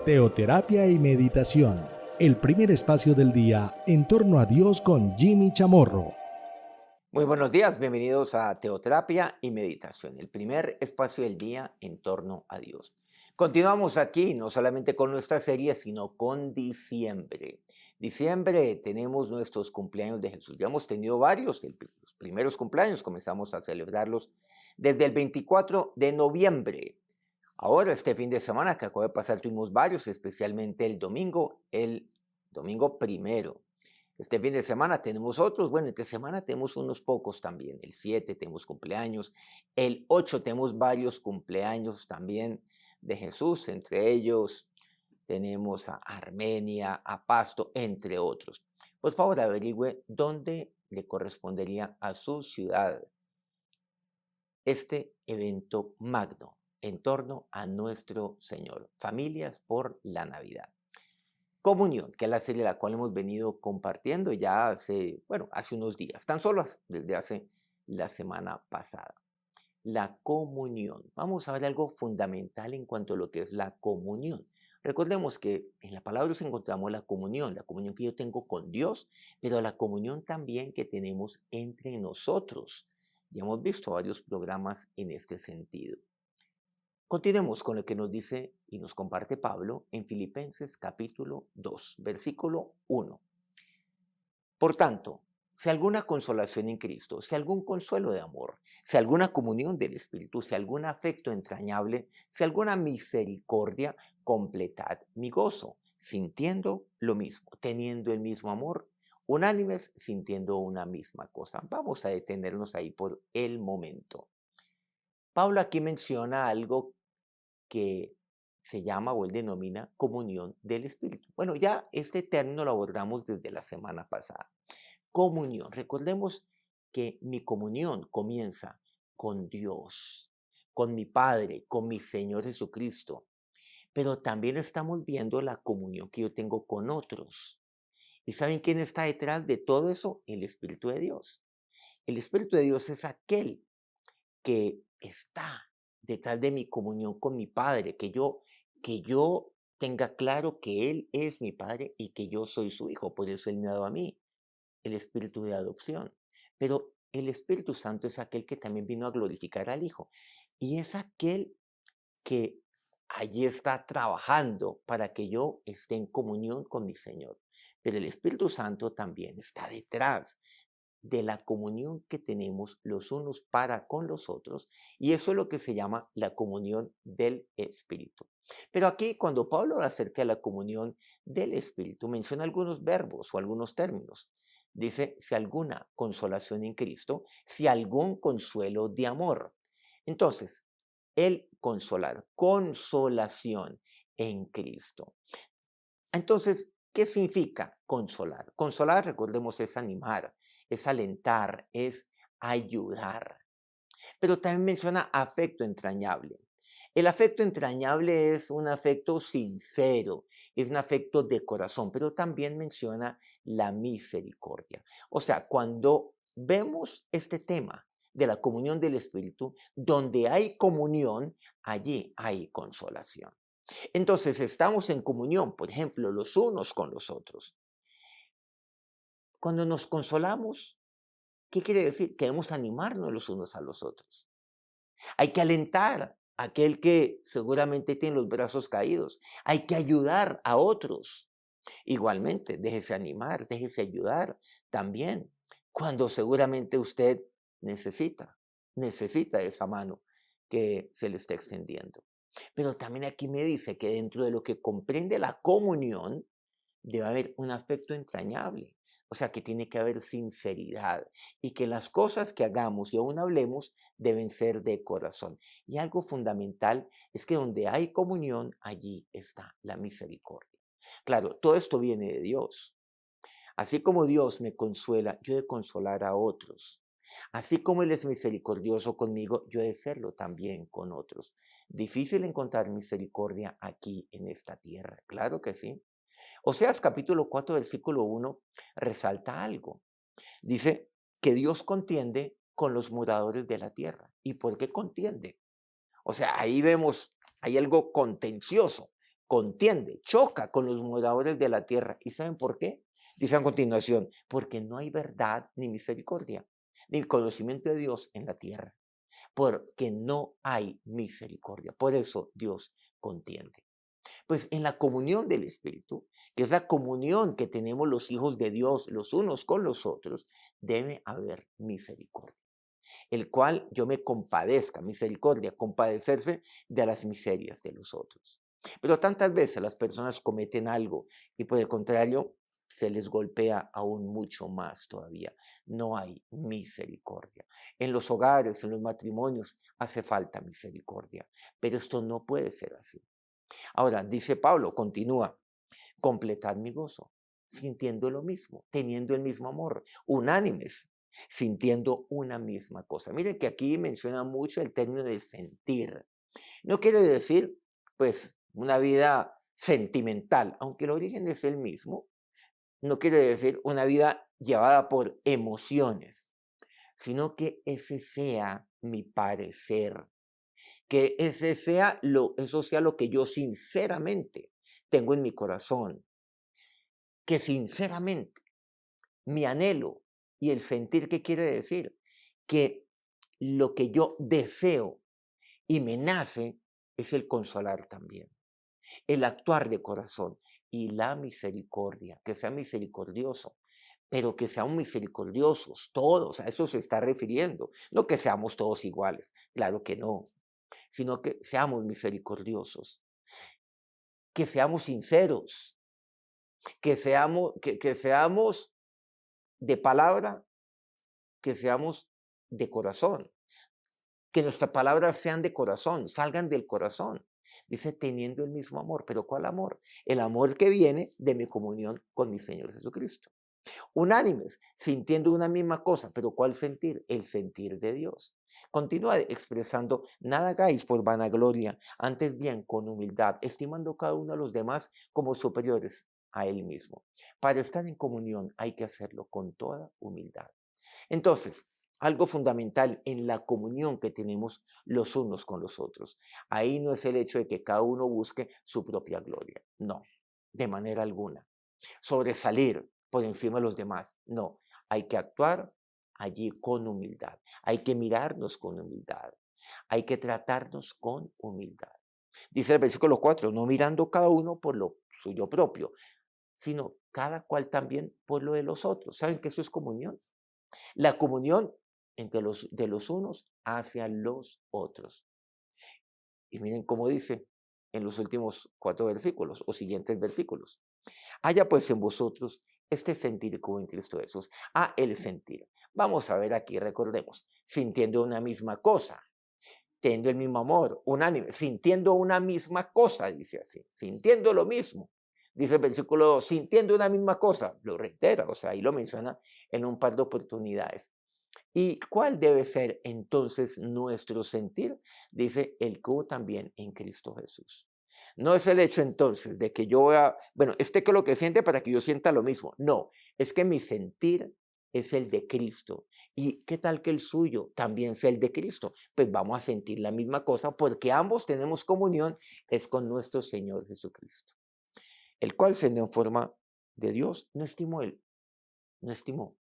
Teoterapia y meditación, el primer espacio del día en torno a Dios con Jimmy Chamorro. Muy buenos días, bienvenidos a Teoterapia y Meditación, el primer espacio del día en torno a Dios. Continuamos aquí no solamente con nuestra serie, sino con diciembre. Diciembre tenemos nuestros cumpleaños de Jesús. Ya hemos tenido varios, los primeros cumpleaños comenzamos a celebrarlos desde el 24 de noviembre. Ahora, este fin de semana que acaba de pasar, tuvimos varios, especialmente el domingo primero. Este fin de semana tenemos otros, bueno, entre semana tenemos unos pocos también. El 7 tenemos cumpleaños, el 8 tenemos varios cumpleaños también de Jesús, entre ellos tenemos a Armenia, a Pasto, entre otros. Por favor, averigüe dónde le correspondería a su ciudad este evento magno en torno a nuestro Señor. Familias por la Navidad. Comunión, que es la serie la cual hemos venido compartiendo ya hace unos días, tan solo desde hace la semana pasada. La comunión. Vamos a ver algo fundamental en cuanto a lo que es la comunión. Recordemos que en la palabra nos encontramos la comunión que yo tengo con Dios, pero la comunión también que tenemos entre nosotros. Ya hemos visto varios programas en este sentido. Continuemos con lo que nos dice y nos comparte Pablo en Filipenses capítulo 2, versículo 1. Por tanto, si alguna consolación en Cristo, si algún consuelo de amor, si alguna comunión del Espíritu, si algún afecto entrañable, si alguna misericordia, completad mi gozo, sintiendo lo mismo, teniendo el mismo amor, unánimes, sintiendo una misma cosa. Vamos a detenernos ahí por el momento. Pablo aquí menciona algo que se llama o él denomina comunión del Espíritu. Bueno, ya este término lo abordamos desde la semana pasada. Comunión. Recordemos que mi comunión comienza con Dios, con mi Padre, con mi Señor Jesucristo. Pero también estamos viendo la comunión que yo tengo con otros. ¿Y saben quién está detrás de todo eso? El Espíritu de Dios. El Espíritu de Dios es aquel que está detrás de mi comunión con mi Padre, que yo tenga claro que Él es mi Padre y que yo soy su hijo. Por eso Él me ha dado a mí el espíritu de adopción. Pero el Espíritu Santo es aquel que también vino a glorificar al Hijo. Y es aquel que allí está trabajando para que yo esté en comunión con mi Señor. Pero el Espíritu Santo también está detrás de la comunión que tenemos los unos para con los otros, y eso es lo que se llama la comunión del Espíritu. Pero aquí cuando Pablo habla acerca de la comunión del Espíritu, menciona algunos verbos o algunos términos. Dice, si alguna consolación en Cristo, si algún consuelo de amor. Entonces, el consolar, consolación en Cristo. Entonces, ¿qué significa consolar? Consolar, recordemos, es animar, es alentar, es ayudar. Pero también menciona afecto entrañable. El afecto entrañable es un afecto sincero, es un afecto de corazón, pero también menciona la misericordia. O sea, cuando vemos este tema de la comunión del Espíritu, donde hay comunión, allí hay consolación. Entonces estamos en comunión, por ejemplo, los unos con los otros. Cuando nos consolamos, ¿qué quiere decir? Que debemos animarnos los unos a los otros. Hay que alentar a aquel que seguramente tiene los brazos caídos. Hay que ayudar a otros. Igualmente, déjese animar, déjese ayudar también. Cuando seguramente usted necesita esa mano que se le está extendiendo. Pero también aquí me dice que dentro de lo que comprende la comunión, debe haber un afecto entrañable. O sea, que tiene que haber sinceridad y que las cosas que hagamos y aún hablemos deben ser de corazón. Y algo fundamental es que donde hay comunión, allí está la misericordia. Claro, todo esto viene de Dios. Así como Dios me consuela, yo he de consolar a otros. Así como Él es misericordioso conmigo, yo he de serlo también con otros. Difícil encontrar misericordia aquí en esta tierra, claro que sí. Oseas capítulo 4, versículo 1 resalta algo. Dice que Dios contiende con los moradores de la tierra. ¿Y por qué contiende? O sea, ahí vemos, hay algo contencioso. contiende, choca con los moradores de la tierra. ¿Y saben por qué? Dice a continuación, porque no hay verdad ni misericordia, ni conocimiento de Dios en la tierra, porque no hay misericordia. Por eso Dios contiende. Pues en la comunión del Espíritu, que es la comunión que tenemos los hijos de Dios los unos con los otros, debe haber misericordia, el cual yo me compadezca, misericordia, compadecerse de las miserias de los otros. Pero tantas veces las personas cometen algo y por el contrario se les golpea aún mucho más todavía. No hay misericordia. En los hogares, en los matrimonios, hace falta misericordia, pero esto no puede ser así. Ahora, dice Pablo, continúa, completad mi gozo, sintiendo lo mismo, teniendo el mismo amor, unánimes, sintiendo una misma cosa. Miren que aquí menciona mucho el término de sentir. No quiere decir, pues, una vida sentimental, aunque el origen es el mismo. No quiere decir una vida llevada por emociones, sino que ese sea mi parecer, que eso sea lo que yo sinceramente tengo en mi corazón, que sinceramente mi anhelo y el sentir, ¿qué quiere decir? Que lo que yo deseo y me nace es el consolar también, el actuar de corazón y la misericordia, que sea misericordioso, pero que sean misericordiosos todos, a eso se está refiriendo, no que seamos todos iguales, claro que no, sino que seamos misericordiosos, que seamos sinceros, que seamos de palabra, que seamos de corazón, que nuestras palabras sean de corazón, salgan del corazón. Dice, teniendo el mismo amor. ¿Pero cuál amor? El amor que viene de mi comunión con mi Señor Jesucristo. Unánimes, sintiendo una misma cosa. ¿Pero cuál sentir? El sentir de Dios. Continúa expresando, nada hagáis por vanagloria, antes bien con humildad, estimando cada uno a los demás como superiores a él mismo. Para estar en comunión hay que hacerlo con toda humildad. Entonces, algo fundamental en la comunión que tenemos los unos con los otros. Ahí no es el hecho de que cada uno busque su propia gloria. No, de manera alguna. Sobresalir por encima de los demás. No, hay que actuar allí con humildad. Hay que mirarnos con humildad. Hay que tratarnos con humildad. Dice el versículo 4, no mirando cada uno por lo suyo propio, sino cada cual también por lo de los otros. ¿Saben que eso es comunión? La comunión de los unos hacia los otros. Y miren cómo dice en los últimos 4 versículos o siguientes versículos. Haya pues en vosotros este sentir como en Cristo Jesús. El sentir. Vamos a ver aquí, recordemos, sintiendo una misma cosa, teniendo el mismo amor, unánime, sintiendo una misma cosa, dice así, sintiendo lo mismo. Dice el versículo 2, sintiendo una misma cosa, lo reitera, o sea, ahí lo menciona en un par de oportunidades. ¿Y cuál debe ser entonces nuestro sentir? Dice el que hubo también en Cristo Jesús. No es el hecho entonces de que yo este que lo que siente para que yo sienta lo mismo. No, es que mi sentir es el de Cristo. ¿Y qué tal que el suyo también sea el de Cristo? Pues vamos a sentir la misma cosa porque ambos tenemos comunión, es con nuestro Señor Jesucristo, el cual siendo en forma de Dios, no estimó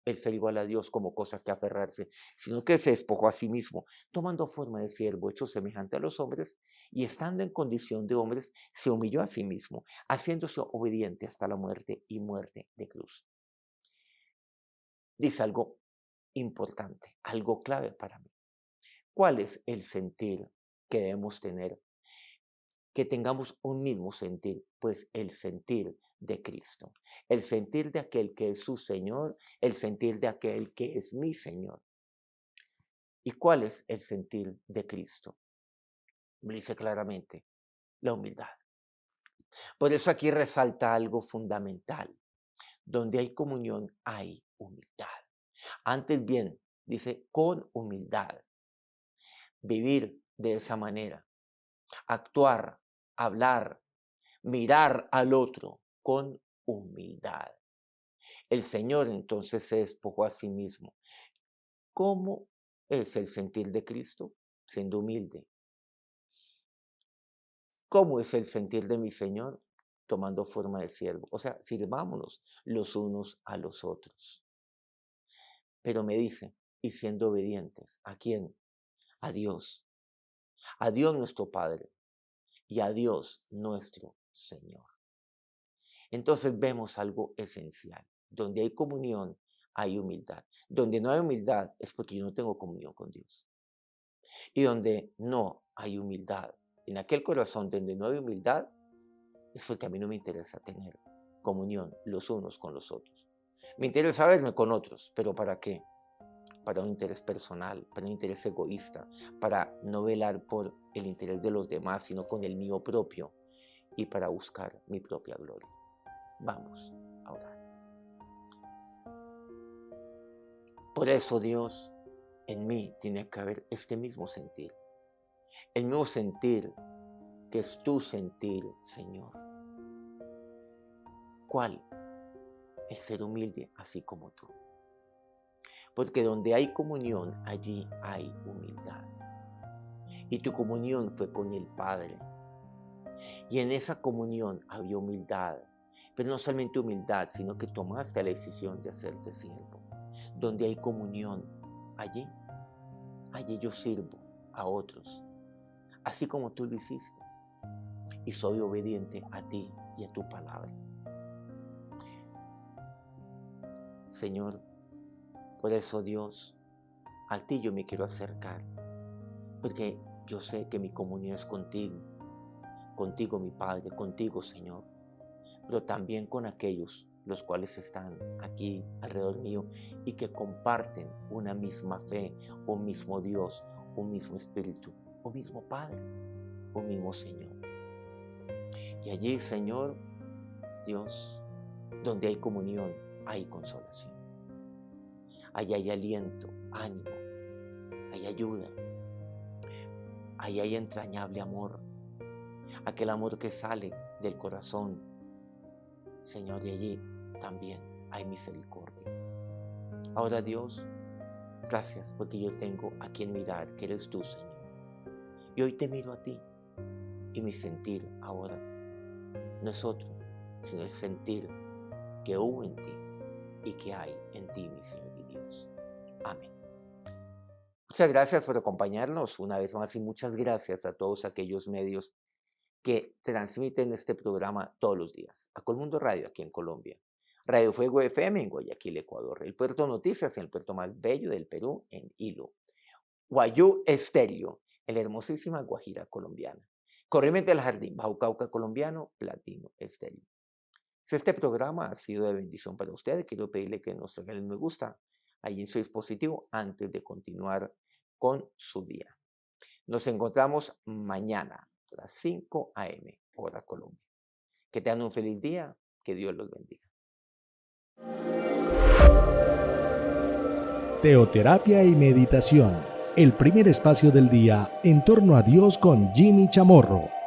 el ser igual a Dios como cosa que aferrarse, sino que se despojó a sí mismo, tomando forma de siervo, hecho semejante a los hombres, y estando en condición de hombres, se humilló a sí mismo, haciéndose obediente hasta la muerte y muerte de cruz. Dice algo importante, algo clave para mí. ¿Cuál es el sentir que debemos tener? Que tengamos un mismo sentir, pues el sentir de Cristo, el sentir de aquel que es su Señor, el sentir de aquel que es mi Señor. ¿Y cuál es el sentir de Cristo? Me dice claramente, la humildad. Por eso aquí resalta algo fundamental. Donde hay comunión hay humildad. Antes bien, dice, con humildad. Vivir de esa manera. Actuar, hablar, mirar al otro con humildad. El Señor entonces se despojó a sí mismo. ¿Cómo es el sentir de Cristo? Siendo humilde. ¿Cómo es el sentir de mi Señor? Tomando forma de siervo. O sea, sirvámonos los unos a los otros. Pero me dice, y siendo obedientes, ¿a quién? A Dios nuestro Padre y a Dios nuestro Señor. Entonces vemos algo esencial. Donde hay comunión, hay humildad. Donde no hay humildad es porque yo no tengo comunión con Dios. Y donde no hay humildad, en aquel corazón donde no hay humildad, es porque a mí no me interesa tener comunión los unos con los otros. Me interesa verme con otros, pero ¿para qué? Para un interés personal, para un interés egoísta, para no velar por el interés de los demás, sino con el mío propio y para buscar mi propia gloria. Vamos a orar. Por eso, Dios, en mí tiene que haber este mismo sentir. El mismo sentir que es tu sentir, Señor. ¿Cuál? El ser humilde, así como tú. Porque donde hay comunión, allí hay humildad. Y tu comunión fue con el Padre. Y en esa comunión había humildad. Pero no solamente humildad, sino que tomaste la decisión de hacerte siervo. Donde hay comunión, allí yo sirvo a otros. Así como tú lo hiciste. Y soy obediente a ti y a tu palabra. Señor, por eso, Dios, a ti yo me quiero acercar, porque yo sé que mi comunión es contigo, mi Padre, contigo, Señor, pero también con aquellos los cuales están aquí alrededor mío y que comparten una misma fe, un mismo Dios, un mismo Espíritu, un mismo Padre, un mismo Señor. Y allí, Señor, Dios, donde hay comunión, hay consolación. Allí hay aliento, ánimo, hay ayuda, allí hay entrañable amor, aquel amor que sale del corazón, Señor, y allí también hay misericordia. Ahora, Dios, gracias porque yo tengo a quien mirar, que eres tú, Señor. Y hoy te miro a ti y mi sentir ahora no es otro, sino el sentir que hubo en ti y que hay en ti, mi Señor y Dios. Amén. Muchas gracias por acompañarnos una vez más y muchas gracias a todos aquellos medios que transmiten este programa todos los días. A Colmundo Radio aquí en Colombia, Radio Fuego FM en Guayaquil, Ecuador, el Puerto Noticias en el puerto más bello del Perú, en Hilo, Guayú Estéreo en la hermosísima Guajira colombiana, Corrientes del Jardín, Bajo Cauca colombiano, Platino Estéreo. Si este programa ha sido de bendición para ustedes, quiero pedirle que nos regalen me gusta ahí en su dispositivo antes de continuar con su día. Nos encontramos mañana a las 5 a.m. hora Colombia. Que tengan un feliz día, que Dios los bendiga. Teoterapia y meditación, el primer espacio del día en torno a Dios con Jimmy Chamorro.